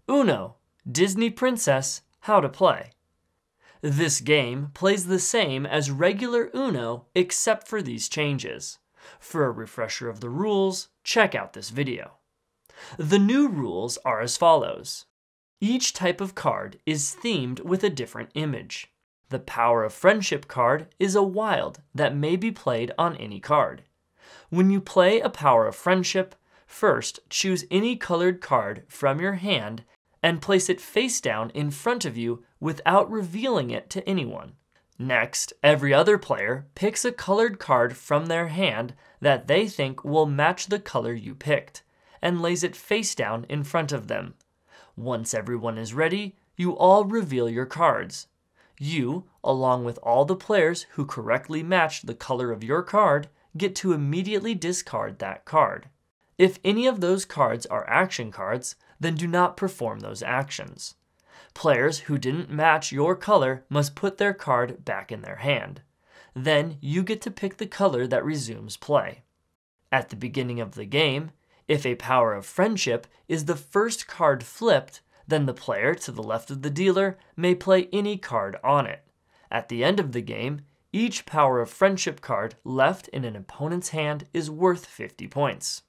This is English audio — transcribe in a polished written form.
Uno, Disney Princess, how to play. This game plays the same as regular Uno except for these changes. For a refresher of the rules, check out this video. The new rules are as follows. Each type of card is themed with a different image. The Power of Friendship card is a wild that may be played on any card. When you play a Power of Friendship, first choose any colored card from your hand and place it face down in front of you without revealing it to anyone. Next, every other player picks a colored card from their hand that they think will match the color you picked, and lays it face down in front of them. Once everyone is ready, you all reveal your cards. You, along with all the players who correctly matched the color of your card, get to immediately discard that card. If any of those cards are action cards, then do not perform those actions. Players who didn't match your color must put their card back in their hand. Then you get to pick the color that resumes play. At the beginning of the game, if a Power of Friendship is the first card flipped, then the player to the left of the dealer may play any card on it. At the end of the game, each Power of Friendship card left in an opponent's hand is worth 50 points.